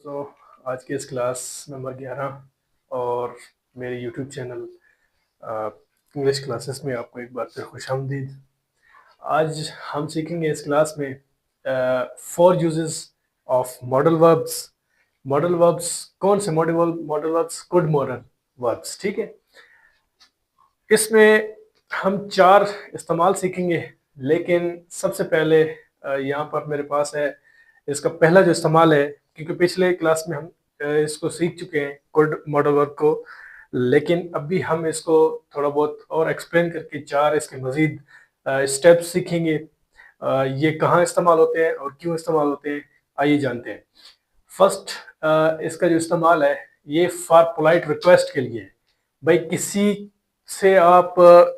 दोस्तों, आज के इस क्लास नंबर 11 और मेरे यूट्यूब चैनल इंग्लिश क्लासेस में आपको एक बार फिर खुशामदीद। आज हम सीखेंगे इस क्लास में 4 uses of modal verbs. Modal verbs कौन से? Modal verbs, good modal verbs. ठीक है, इसमें हम 4 इस्तेमाल सीखेंगे, लेकिन सबसे पहले यहाँ पर मेरे पास है इसका पहला जो इस्तेमाल है, क्योंकि पिछले क्लास में हम इसको सीख चुके हैं गुड मॉडल वर्ब को, लेकिन अभी हम इसको थोड़ा बहुत और एक्सप्लेन करके 4 इसके मजीद स्टेप्स सीखेंगे। ये कहाँ इस्तेमाल होते हैं और क्यों इस्तेमाल होते हैं, आइए जानते हैं। फर्स्ट, इसका जो इस्तेमाल है ये फॉर पोलाइट रिक्वेस्ट के लिए है। भाई किसी से आप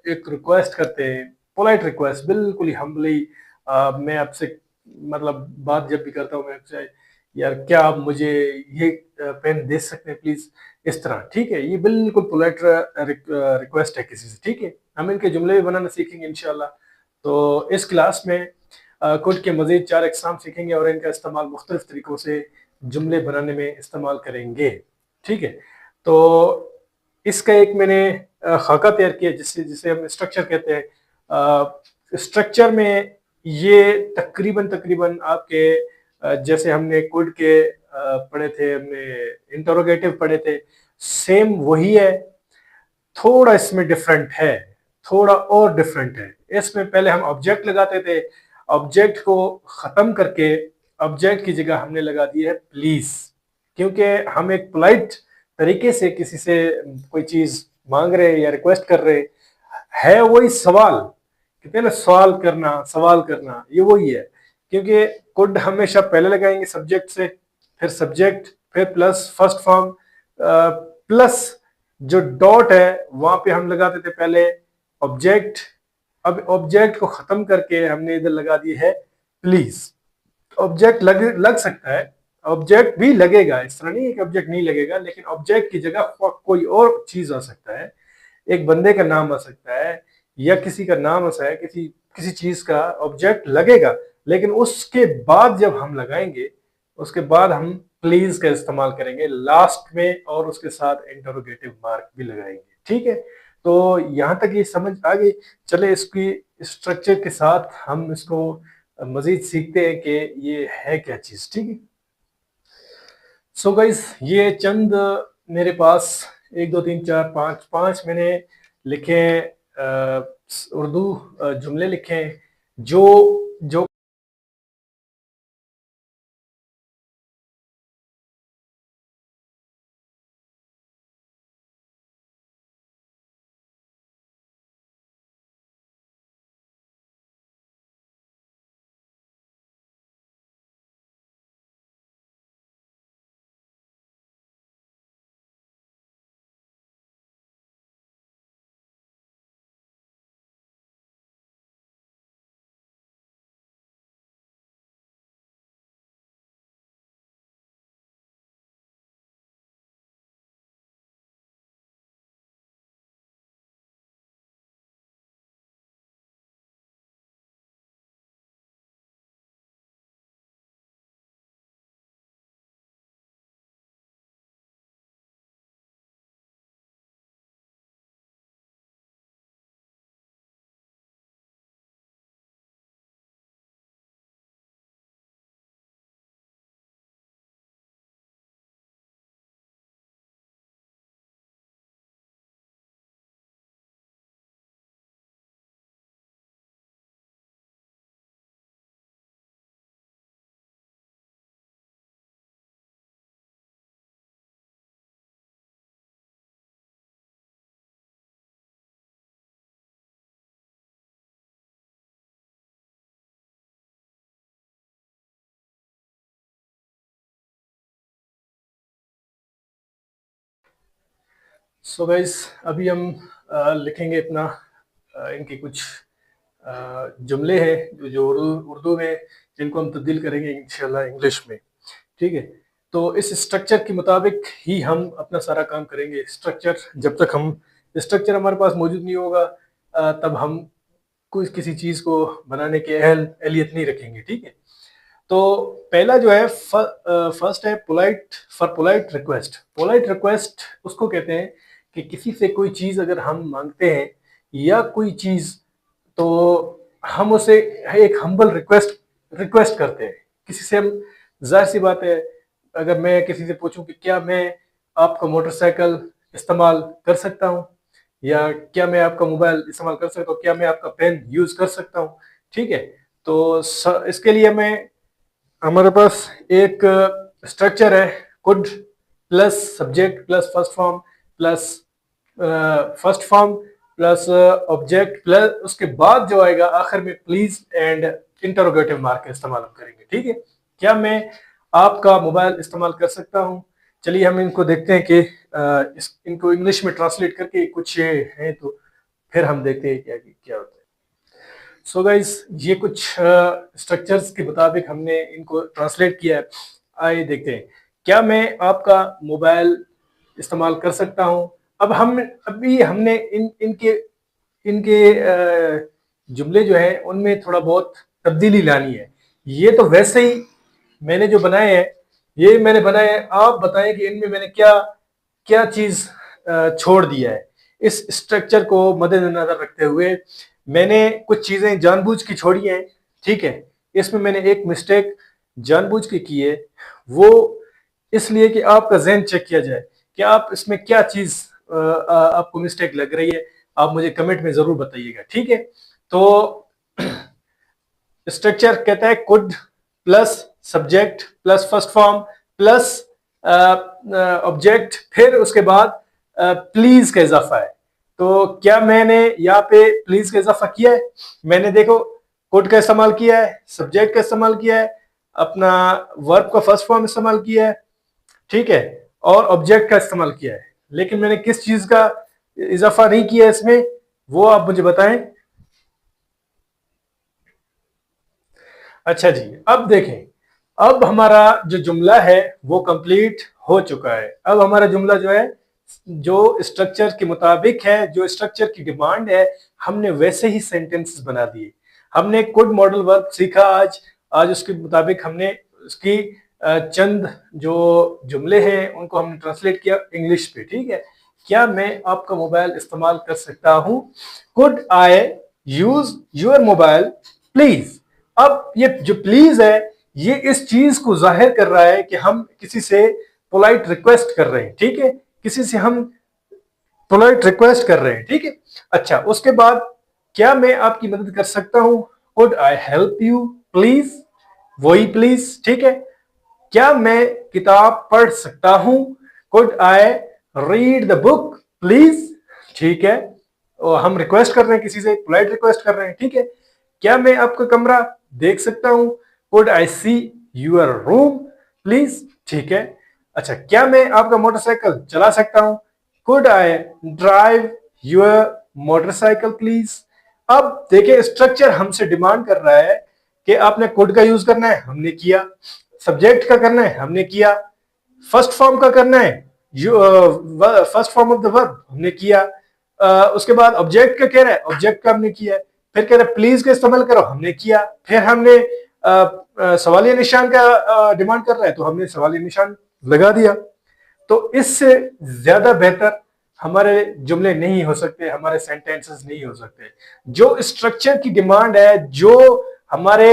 एक रिक्वेस्ट करते हैं, पोलाइट रिक्वेस्ट, बिल्कुल ही हम्बली, मैं आपसे मतलब बात जब भी करता हूँ मैं आपसे, यार क्या आप मुझे ये पेन दे सकते हैं प्लीज, इस तरह। ठीक है, ये बिल्कुल पोलाइट रिक्वेस्ट है किसी से। ठीक है, हम इनके जुमले भी बनाना सीखेंगे इंशाल्लाह। तो इस क्लास में कुड के मजीद 4 अक़साम सीखेंगे और इनका इस्तेमाल मुख्तलिफ तरीकों से जुमले बनाने में इस्तेमाल करेंगे। ठीक है, तो इसका एक मैंने खाका तैयार किया जिसे जिसे हम स्ट्रक्चर कहते हैं। स्ट्रक्चर में ये तकरीबन तकरीबन आपके जैसे हमने कुड के पढ़े थे, हमने इंटरोगेटिव पढ़े थे, सेम वही है, थोड़ा इसमें डिफरेंट है, थोड़ा और डिफरेंट है। इसमें पहले हम ऑब्जेक्ट लगाते थे, ऑब्जेक्ट को खत्म करके ऑब्जेक्ट की जगह हमने लगा दी है प्लीज, क्योंकि हम एक पोलाइट तरीके से किसी से कोई चीज मांग रहे या रिक्वेस्ट कर रहे है। वही सवाल कहते हैं ना, सवाल करना ये वही है, क्योंकि कुड हमेशा पहले लगाएंगे सब्जेक्ट से, फिर सब्जेक्ट, फिर प्लस फर्स्ट फॉर्म, प्लस जो डॉट है वहां पे हम लगाते थे पहले ऑब्जेक्ट। अब ऑब्जेक्ट को खत्म करके हमने इधर लगा दी है प्लीज। ऑब्जेक्ट लग सकता है, ऑब्जेक्ट भी लगेगा, इस तरह नहीं है कि ऑब्जेक्ट नहीं लगेगा, लेकिन ऑब्जेक्ट की जगह कोई और चीज आ सकता है, एक बंदे का नाम आ सकता है या किसी का नाम आ सकता है, किसी किसी चीज का ऑब्जेक्ट लगेगा। लेकिन उसके बाद जब हम लगाएंगे, उसके बाद हम प्लीज का इस्तेमाल करेंगे लास्ट में और उसके साथ इंटरोगेटिव मार्क भी लगाएंगे। ठीक है, तो यहां तक ये समझ आ गई। चले इसकी स्ट्रक्चर के साथ हम इसको मजीद सीखते हैं कि ये है क्या चीज। ठीक है, सो गाइस, ये चंद मेरे पास 1 2 3 4 5 मैंने लिखे उर्दू जुमले लिखे हैं जो जो सो गाइस, अभी हम लिखेंगे अपना इनके कुछ जुमले हैं जो उर्दू उर्दू में, जिनको हम तब्दील करेंगे इंशाल्लाह इंग्लिश में। ठीक है, तो इस स्ट्रक्चर के मुताबिक ही हम अपना सारा काम करेंगे। स्ट्रक्चर जब तक हम स्ट्रक्चर हमारे पास मौजूद नहीं होगा तब हम कोई किसी चीज को बनाने के अहलियत नहीं रखेंगे। ठीक है, तो पहला जो है फर्स्ट है polite, for polite request. Polite request उसको कहते हैं कि किसी से कोई चीज अगर हम मांगते हैं या कोई चीज, तो हम उसे एक हम्बल रिक्वेस्ट रिक्वेस्ट करते हैं किसी से। हम, जाहिर सी बात है, अगर मैं किसी से पूछूं कि क्या मैं आपका मोटरसाइकिल इस्तेमाल कर सकता हूं, या क्या मैं आपका मोबाइल इस्तेमाल कर सकता हूं, क्या मैं आपका पेन यूज कर सकता हूं, ठीक है। तो इसके लिए मैं, हमारे पास एक स्ट्रक्चर है, could plus subject plus first form plus first form plus object plus उसके बाद जो आएगा आखिर में प्लीज एंड इंटरोगेटिव मार्क का इस्तेमाल हम करेंगे, ठीक है। क्या मैं आपका मोबाइल इस्तेमाल कर सकता हूं? चलिए हम इनको देखते हैं कि इनको इंग्लिश में ट्रांसलेट करके कुछ ये हैं, तो फिर हम देखते हैं क्या क्या होता है। सो गाइस, ये कुछ स्ट्रक्चर्स के मुताबिक हमने इनको ट्रांसलेट किया है। आइए देखते हैं, क्या मैं आपका मोबाइल इस्तेमाल कर सकता हूं? अब हम अभी हमने इनके इनके जुमले जो है उनमें थोड़ा बहुत तब्दीली लानी है। ये तो वैसे ही मैंने जो बनाए हैं, ये मैंने बनाए हैं, आप बताएं कि इनमें मैंने क्या क्या चीज छोड़ दिया है। इस स्ट्रक्चर को मद्देनजर रखते हुए मैंने कुछ चीजें जानबूझ की छोड़ी हैं, ठीक है। इसमें मैंने एक मिस्टेक जानबूझ के की है, वो इसलिए कि आपका जहन चेक किया जाए कि आप इसमें क्या चीज आपको मिस्टेक लग रही है। आप मुझे कमेंट में जरूर बताइएगा, ठीक है। तो स्ट्रक्चर कहता है could plus subject plus first form plus object, फिर उसके बाद प्लीज का इजाफा है। तो क्या मैंने यहाँ पे प्लीज का इजाफा किया है? मैंने देखो कुड का इस्तेमाल किया है, सब्जेक्ट का इस्तेमाल किया है, अपना वर्ब का फर्स्ट फॉर्म इस्तेमाल किया है, ठीक है, और ऑब्जेक्ट का इस्तेमाल किया है। लेकिन मैंने किस चीज का इजाफा नहीं किया इसमें, वो आप मुझे बताएं। अच्छा जी, अब देखें, अब हमारा जो जुमला है वो कंप्लीट हो चुका है। अब हमारा जुमला जो है, जो स्ट्रक्चर के मुताबिक है, जो स्ट्रक्चर की डिमांड है, हमने वैसे ही सेंटेंसेस बना दिए। हमने कुड मॉडल वर्ब सीखा आज। आज उसके मुताबिक हमने उसकी चंद जो जुमले हैं उनको हमने ट्रांसलेट किया इंग्लिश पे, ठीक है। क्या मैं आपका मोबाइल इस्तेमाल कर सकता हूं? Could I use your mobile please. अब ये जो प्लीज है, ये इस चीज को जाहिर कर रहा है कि हम किसी से पोलाइट रिक्वेस्ट कर रहे हैं, ठीक है, किसी से हम पोलाइट रिक्वेस्ट कर रहे हैं, ठीक है। अच्छा, उसके बाद क्या मैं आपकी मदद कर सकता हूं? Could I help you please, वही प्लीज, ठीक है। क्या मैं किताब पढ़ सकता हूं? Could I read the book please, ठीक है। और हम रिक्वेस्ट कर रहे हैं, किसी से पोलाइट रिक्वेस्ट कर रहे हैं, ठीक है। क्या मैं आपका कमरा देख सकता हूं? Could I see your room please, ठीक है। अच्छा, क्या मैं आपका मोटरसाइकिल चला सकता हूं? Could I drive your motorcycle please. अब देखिए, स्ट्रक्चर हमसे डिमांड कर रहा है कि आपने कुड का यूज करना है, हमने किया। सब्जेक्ट का करना है, हमने किया। फर्स्ट फॉर्म का करना है, first form of the verb, हमने किया। उसके बाद ऑब्जेक्ट का कह रहा है, ऑब्जेक्ट का हमने किया। फिर कह रहा है प्लीज का इस्तेमाल करो, हमने किया। फिर हमने सवालिया निशान का डिमांड कर रहा है, तो हमने सवालिया निशान लगा दिया। तो इससे ज्यादा बेहतर हमारे जुमले नहीं हो सकते, हमारे सेंटेंसेस नहीं हो सकते। जो स्ट्रक्चर की डिमांड है, जो हमारे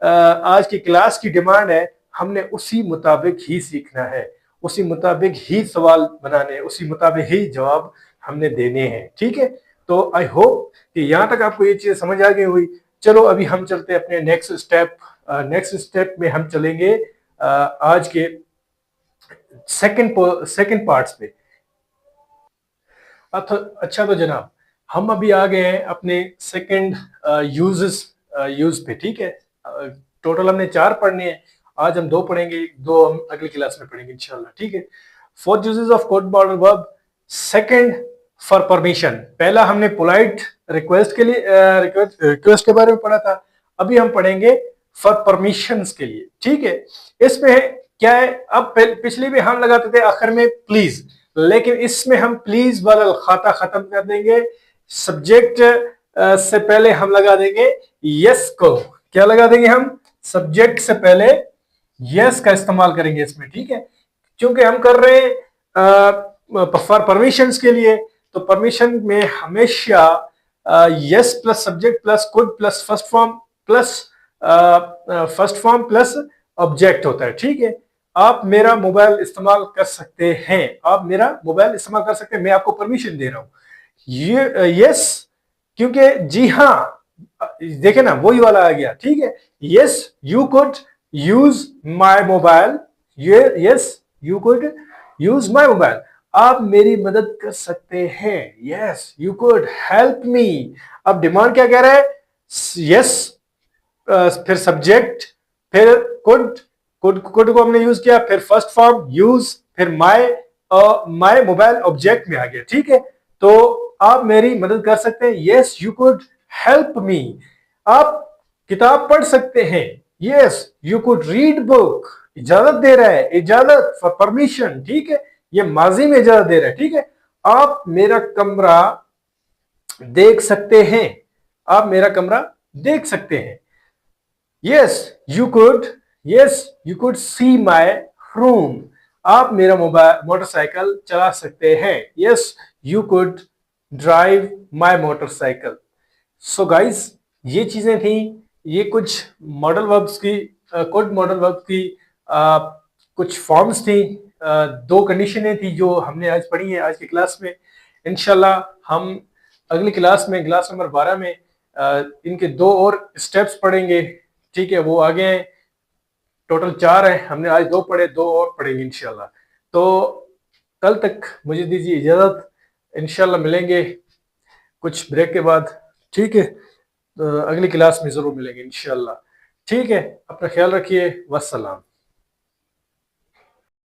आज की क्लास की डिमांड है, हमने उसी मुताबिक ही सीखना है, उसी मुताबिक ही सवाल बनाने हैं, उसी मुताबिक ही जवाब हमने देने हैं, ठीक है। तो आई होप कि यहां तक आपको ये चीज समझ आ गई हुई। चलो अभी हम चलते हैं अपने नेक्स्ट स्टेप। नेक्स्ट स्टेप में हम चलेंगे आज के सेकंड पार्ट्स पे। अच्छा तो जनाब, हम अभी आ गए हैं अपने सेकंड यूज पे, ठीक है। टोटल हमने 4 पढ़ने हैं, आज हम 2 पढ़ेंगे, 2 हम अगली क्लास में पढ़ेंगे इंशाल्लाह, ठीक है। 4 uses of code modal verb. Second, for permission. पहला हमने पोलाइट रिक्वेस्ट के लिए रिक्वेस्ट के बारे में पढ़ा था। अभी हम पढ़ेंगे फॉर परमिशंस के लिए, ठीक है। इसमें क्या है, अब पिछली भी हम लगाते थे आखिर में प्लीज, लेकिन इसमें हम प्लीज वाला खाता खत्म कर देंगे। सब्जेक्ट से पहले हम लगा देंगे यस को। क्या लगा देंगे हम? सब्जेक्ट से पहले यस का इस्तेमाल करेंगे इसमें, ठीक है। क्योंकि हम कर रहे हैं फॉर परमिशंस के लिए, तो परमिशन में हमेशा yes plus subject plus could plus first form plus object होता है, ठीक है। आप मेरा मोबाइल इस्तेमाल कर सकते हैं, आप मेरा मोबाइल इस्तेमाल कर सकते हैं, मैं आपको परमिशन दे रहा हूं। ये यस, क्योंकि जी हाँ, देखे ना वही वाला आ गया, ठीक है। Yes you could use my mobile, yes you could use my mobile, आप मेरी मदद कर सकते हैं। Yes you could help me. अब डिमांड क्या कह रहा है? यस फिर सब्जेक्ट, फिर कुड, कुड को हमने यूज किया, फिर फर्स्ट फॉर्म यूज, फिर माय मोबाइल ऑब्जेक्ट में आ गया, ठीक है। तो आप मेरी मदद कर सकते हैं, yes you could help me. आप किताब पढ़ सकते हैं, yes you could read book, इजाजत दे रहा है, इजाजत फॉर परमिशन, ठीक है। ये माजी में इजाजत दे रहा है, ठीक है। आप मेरा कमरा देख सकते हैं, आप मेरा कमरा देख सकते हैं। Yes you could, yes you could see my room, आप मेरा मोबाइल मोटरसाइकिल चला सकते हैं। Yes you could drive my motorcycle. So guys, ये चीजें थी, ये कुछ मॉडल वर्ब्स की, कुड मॉडल वर्ब की कुछ फॉर्म्स थी, दो कंडीशनें थी जो हमने आज पढ़ी है आज की क्लास में। इंशाल्लाह हम अगली क्लास में, क्लास नंबर 12 में इनके दो और स्टेप्स पढ़ेंगे, ठीक है। वो आगे हैं, टोटल 4 हैं, हमने आज 2 पढ़े, 2 और पढ़ेंगे इंशाल्लाह। तो कल तक मुझे दीजिए इजाजत, इंशाल्लाह मिलेंगे कुछ ब्रेक के बाद, ठीक है। अगली क्लास में जरूर मिलेंगे इंशाल्लाह, ठीक है। अपना ख्याल रखिए, वस्सलाम।